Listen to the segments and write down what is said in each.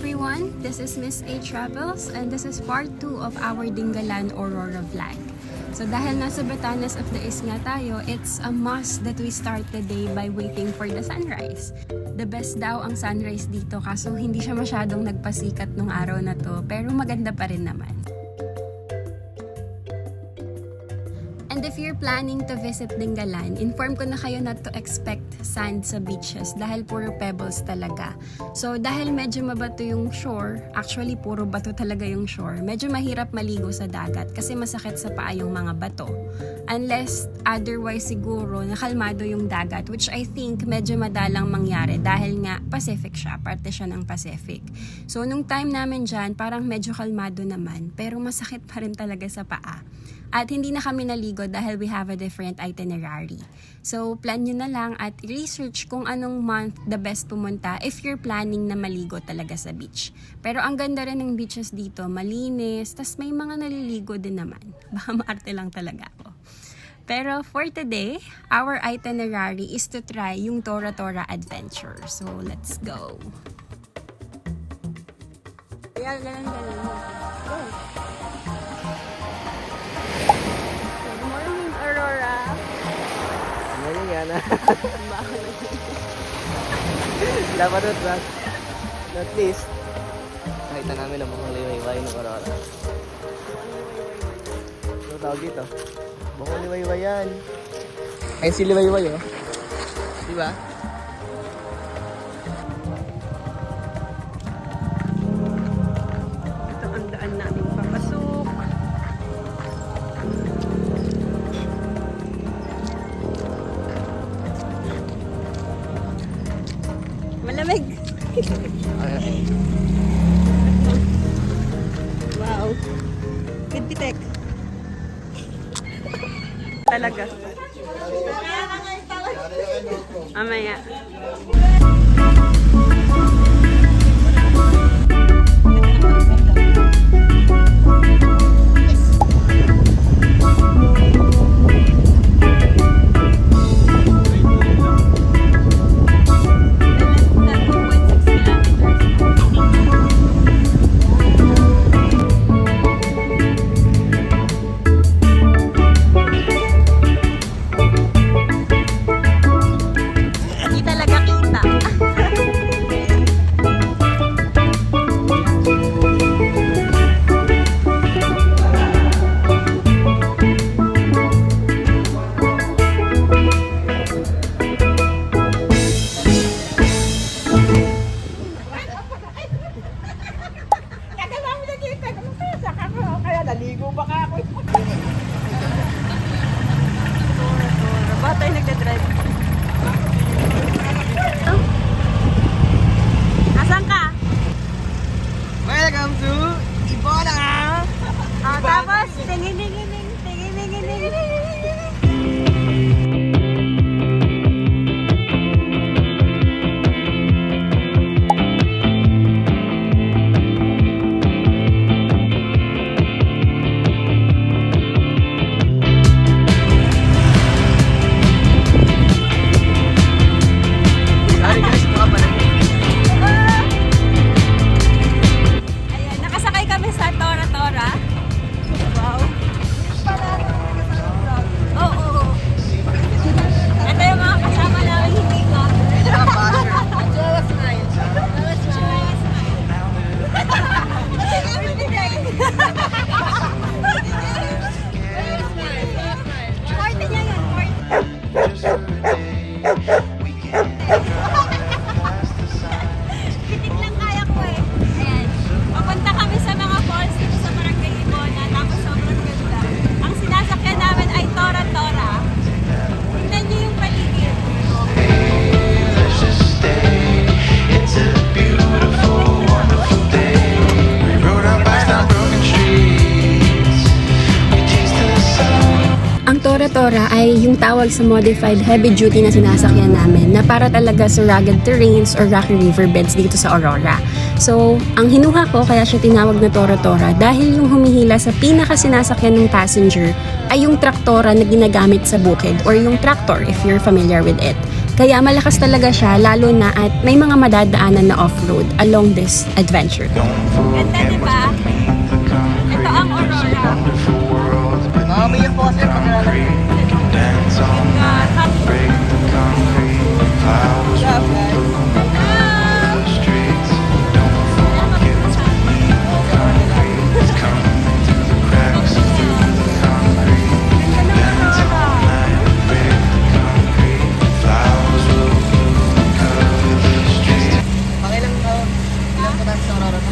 everyone, this is Miss A Travels and this is part 2 of our Dingalan Aurora vlog. So dahil nasa Batanes of the East nga tayo, it's a must that we start the day by waiting for the sunrise. The best daw ang sunrise dito kaso hindi siya masyadong nagpasikat nung araw na to pero maganda pa rin naman. And if you're planning to visit Dingalan, inform ko na kayo not to expect sand sa beaches dahil puro pebbles talaga. So dahil medyo mabato yung shore, actually puro bato talaga yung shore, medyo mahirap maligo sa dagat kasi masakit sa paa yung mga bato. Unless otherwise siguro nakalmado yung dagat, which I think medyo madalang mangyari dahil nga Pacific siya, parte siya ng Pacific. So nung time namin dyan, parang medyo kalmado naman, pero masakit pa rin talaga sa paa. At hindi na kami naligo dahil we have a different itinerary. So, plan nyo na lang at research kung anong month the best pumunta if you're planning na maligo talaga sa beach. Pero ang ganda rin ng beaches dito, malinis, tas may mga naliligo din naman. Baka maarte lang talaga ako. Pero for today, our itinerary is to try yung Tora Tora adventure. So, let's go! Ayan, ganun. Go! Na. Dapat at least nakita namin ang mga liwayway ng Aurora. Ano tawag dito? Bukong liwayway yan. Ayun si liwayway oh. Diba? Ito ang daan namin papasok. Malamig. Wow. Good pitek. Talaga. Amaya. Naligo ba ka ako? Ba't tayo nagdadrive? Oh. Asan ka? Welcome to Ibona! Tapos, tingin. Tora Tora ay yung tawag sa modified heavy-duty na sinasakyan namin na para talaga sa rugged terrains or rocky riverbeds dito sa Aurora. So, ang hinuha ko kaya siya tinawag na Tora Tora dahil yung humihila sa pinaka-sinasakyan ng passenger ay yung traktora na ginagamit sa bukid or yung tractor if you're familiar with it. Kaya malakas talaga siya, lalo na at may mga madadaanan na off-road along this adventure. Ganda, di ba? Ito ang Aurora. Nakamayan po kasi pag nalalagay. Pakilang ilang po tayo sa Aurora na?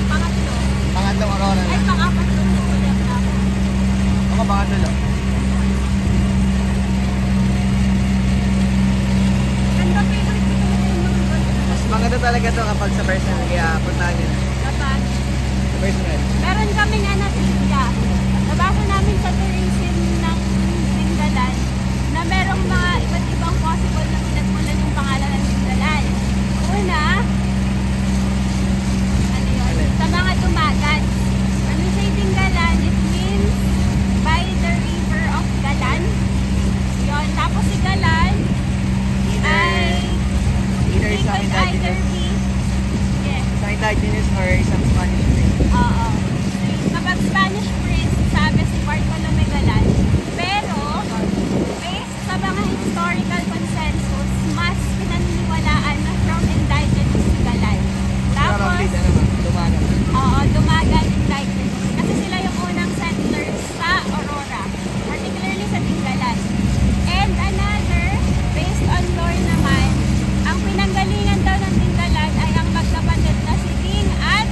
Pangatlo. Pangatlong Aurora Ay, na. pang-apat yung ulit na. Ako pangatlo lang. Ganda, favorite ko talaga yung mga ganda. Mas maganda talaga to kapag sa personal, kaya puntahan nyo na. Dapat. Sa personal. Meron kaming trivia. Nabasa namin sa tourism ng Dingalan na merong mga iba't ibang possible na pinagmulan yung pangalan ng Dingalan. Una, ano yun? Sa mga dumagat. Ano siya yung Dingalan? It means by the river of Galan. Yun. Tapos si Galan ay Either it isang could either indigenous, be yes. isang indigenous or isang Spanish name. Oo. Kapag Spanish priest, sabi si Bartolome Galan. Pero, based sa mga historical consensus, mas pinaniniwalaan na from indigenous si Galan. Tapos, Probably, ano ba? Dumagat. oo, dumagat indigenous. Kasi sila yung unang settlers sa Aurora. Particularly sa Dingalan. And another, based on lore naman, ang pinanggalingan daw ng Dingalan ay ang magkapatid na si Ding at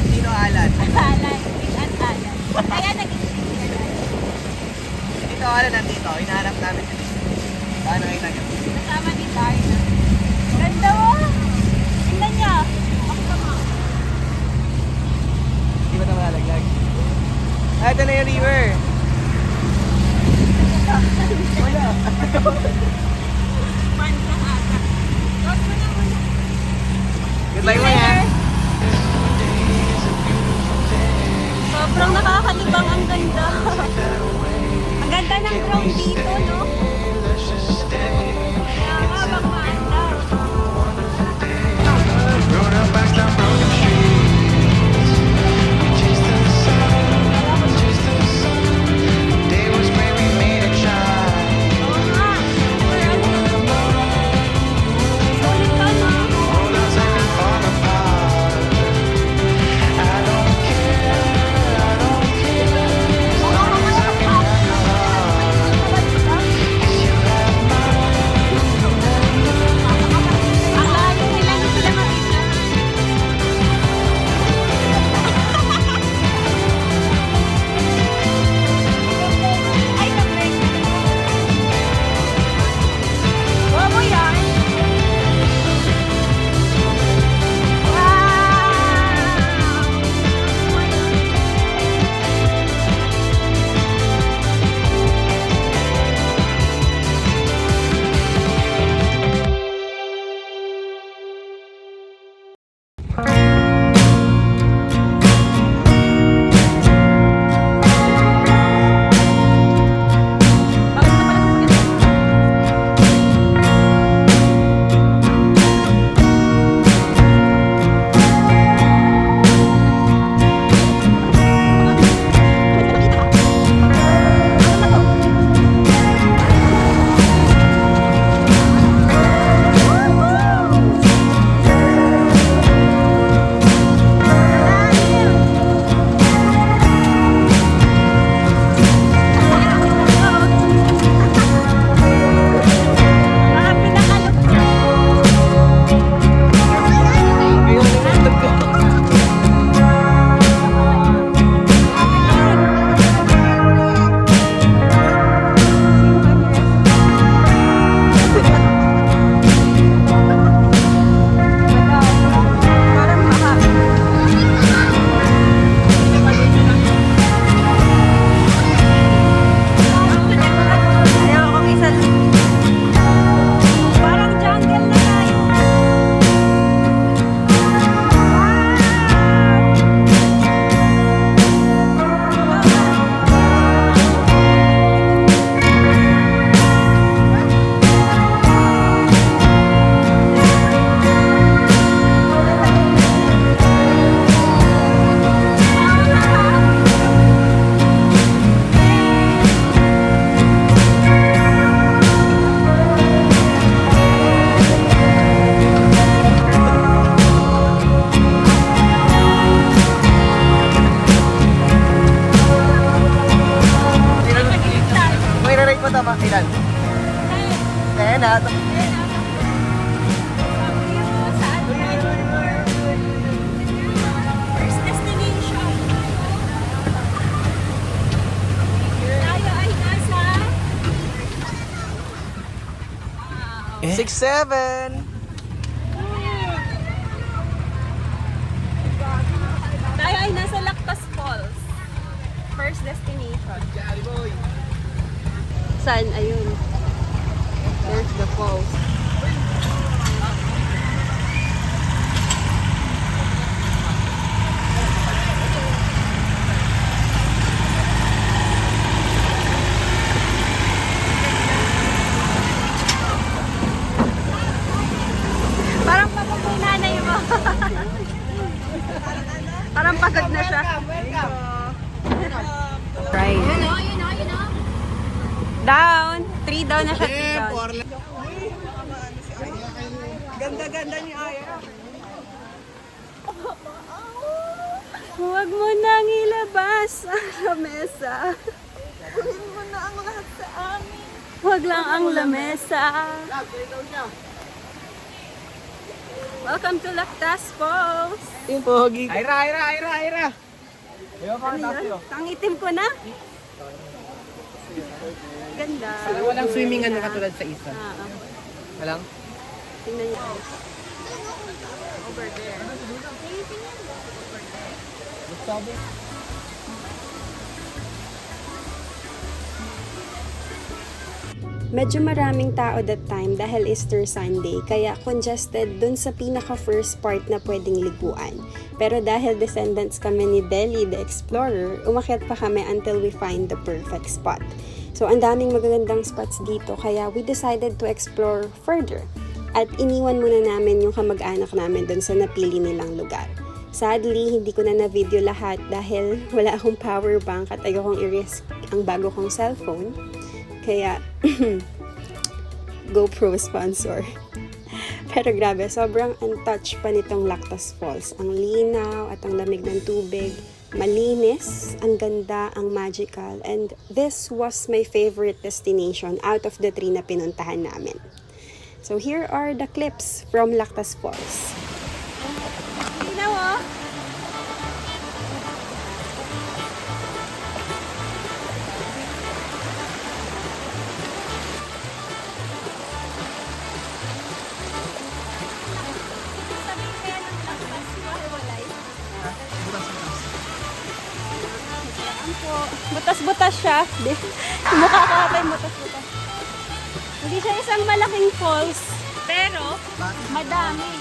Sino Alan? Alan. Ding at Alan. Kaya naging Dingalan. Dito Alan nandito. Hinahanap namin si Dito. Paano kita niyo? Kasama ni Darna. Ganda mo! Tingnan niyo! Ako pa mo. Hindi ba ito malalaglag? Ah, ito na yung river. Wala. Fun lang ata. Huwag mo na muna. Goodbye mo yan. Sobrang nakakalibang ang ganda. Ang ganda ng ground dito, no? Kaya nga, bang maandaw. Growing up past down broken streets, we chased the sun, chased the sun. Day was when we made it shine. Oo nga. Sulit ka, no? Rolled out and we fall apart. I don't care, I don't care. As long as I can have your heart. 'Cause you have mine. Ang layo nila na sila makita. Ay, kapit. Wow mo yan. 6-7. Tayo ay nasa Lactas Falls. First destination. Saan? Ayun. There's the falls. Parang pagod yung nanay mo. Parang pagod na siya. Right. Down. 3 down na siya. 3 down. Ganda-ganda ni Aya. Huwag mo nang ilabas ang lamesa. Kunin mo na ang lahat sa amin. Huwag lang ang lamesa. Welcome to Lactas Falls. Yung pogi. Ira. Ano yun? Ang itim ko na. Ganda. Walang swimming ano katulad sa isa. Walang? Tingnan niyo. Medyo maraming tao that time dahil Easter Sunday, kaya congested dun sa pinaka-first part na pwedeng liguan. Pero dahil descendants kami ni Delhi the Explorer, umakyat pa kami until we find the perfect spot. So ang daming magagandang spots dito, kaya we decided to explore further. At iniwan muna namin yung kamag-anak namin dun sa napili nilang lugar. Sadly, hindi ko na na-video lahat dahil wala akong power bank at ayokong i-risk ang bago kong cellphone. Kaya, GoPro sponsor. Pero grabe, sobrang untouched pa nitong Lactas Falls. Ang linaw at ang lamig ng tubig. Malinis, ang ganda, ang magical. And this was my favorite destination out of the 3 na pinuntahan namin. So here are the clips from Lactas Falls. Tingnan mo. Butas-butas siya. Mukha ko ata yung butas-butas. Hindi siya isang malaking falls, pero madami.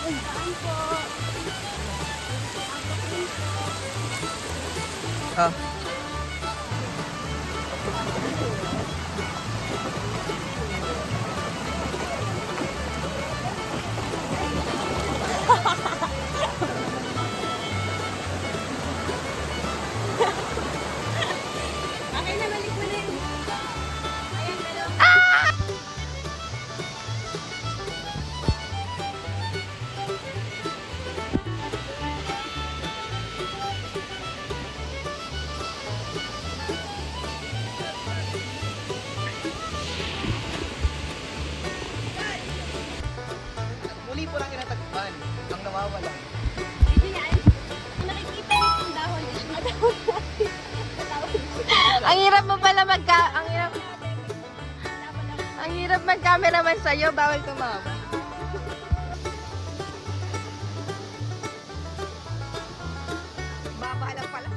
Saan po? Ah. Okay na, balik mo na yun. Ayan, dalawa. Muli po lang kinatagpan. Ang nawawala. Hindi yan. Nakikita niyo yung dahon. Ang hirap mo pala ang hirap mag-cameraman sa'yo, bawal tumawa. Baba lang pala.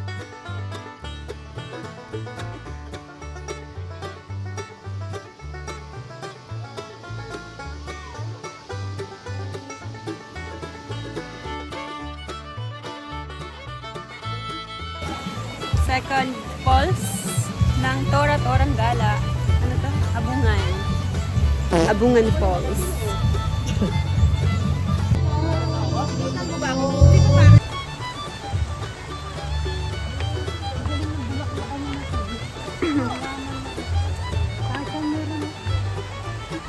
Second falls ng Torat Orangala. Ano to? Abungan. Abungan Falls.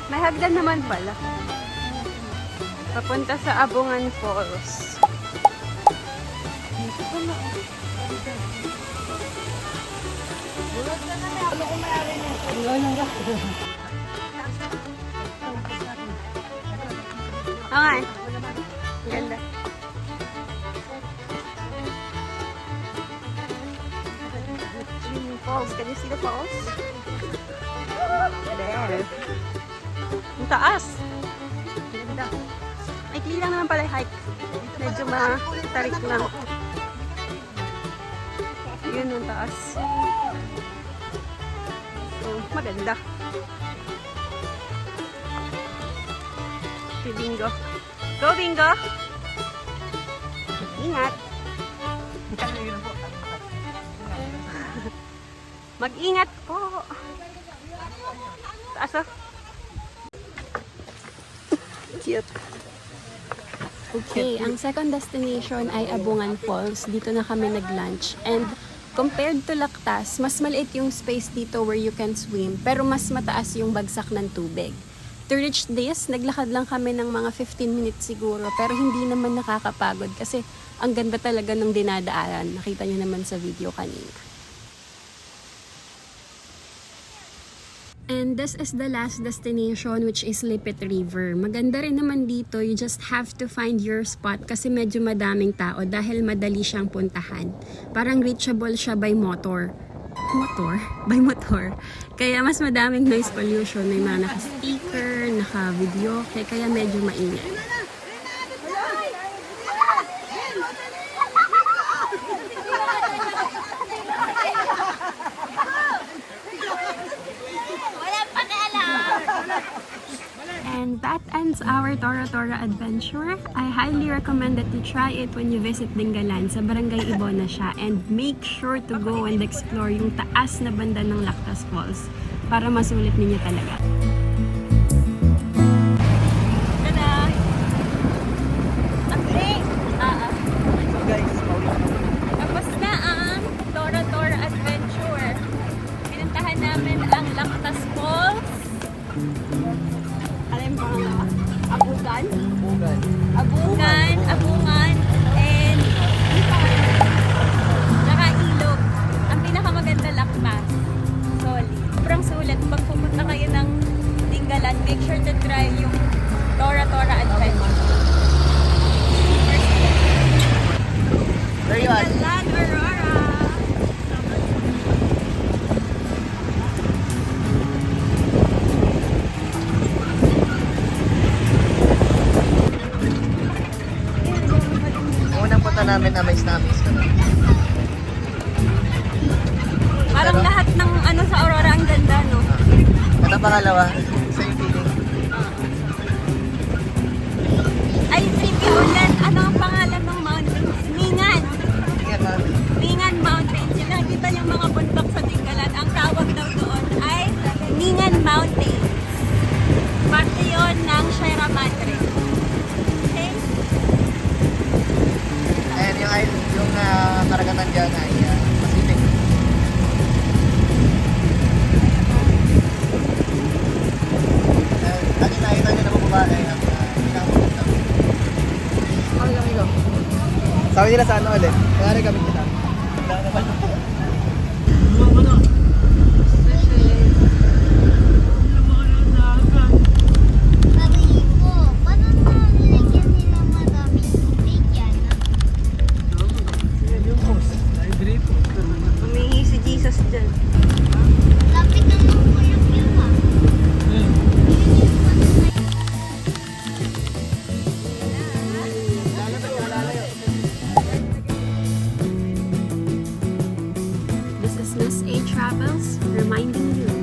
May hagdan naman pala. Papunta sa Abungan Falls. Okay. Ganda. Swimming falls. Can you see the falls? There. Ang taas. Ganda. Maikli lang naman pala yung hike. Medyo matarik lang. Yun ang taas. So, maganda. Si Bingo. Go, Bingo! Ingat! Mag-ingat po! Taas oh! Cute! Okay, ang second destination ay Abungan Falls. Dito na kami nag-lunch. And compared to Lactas, mas maliit yung space dito where you can swim, pero mas mataas yung bagsak ng tubig. To reach this, naglakad lang kami ng mga 15 minutes siguro, pero hindi naman nakakapagod kasi ang ganda talaga ng dinadaanan. Nakita nyo naman sa video kanina. And this is the last destination, which is Lipit River. Maganda rin naman dito, you just have to find your spot kasi medyo madaming tao dahil madali siyang puntahan. Parang reachable siya by motor. By motor. Kaya mas madaming noise pollution. May mga naka-speaker, naka-video, kaya medyo maingay. And that ends our Tora Tora adventure. I highly recommend that you try it when you visit Dingalan. Sa Barangay Ibona siya. And make sure to go and explore yung taas na banda ng Lactas Falls para masulit ninyo talaga. Tada! Okay! Tapos na ang Tora Tora adventure. Pinuntahan namin ang Lactas Falls. Alam ba nga? Abugan, and Nakailog. Ang pinakamaganda Lactas. Solid. Sobrang sulit. Pag pumunta kayo ng Dingalan, make sure to try yung Tora Tora adventure. There you are. Dingalan, Aurora! Unang punta namin na may snamis kami. Parang Pero- lahat ng ano sa Aurora ang ganda, no? Ito pangalawa, same feeling. Ay, trivia ulit. Ano ang pangalan ng mountains? Mingan. Tingnan na. Mingan Mountains. Yung nakikita yung mga bundok sa Dingalan. Ang tawag daw doon ay Mingan Mountains. Parte yun ng Sierra Madre. Okay? And yung karagatan dyan ay Pacific. Lagi nakita nyo na bumaba ay ang pinakapunta. Sabi nila sa ano ulit? Kaya kami kita. Marico, paano nalagyan nila madaming tubig yan? Humingi si Jesus dyan. Lapit na ng kulog yun ah. This is Miss A Travels reminding you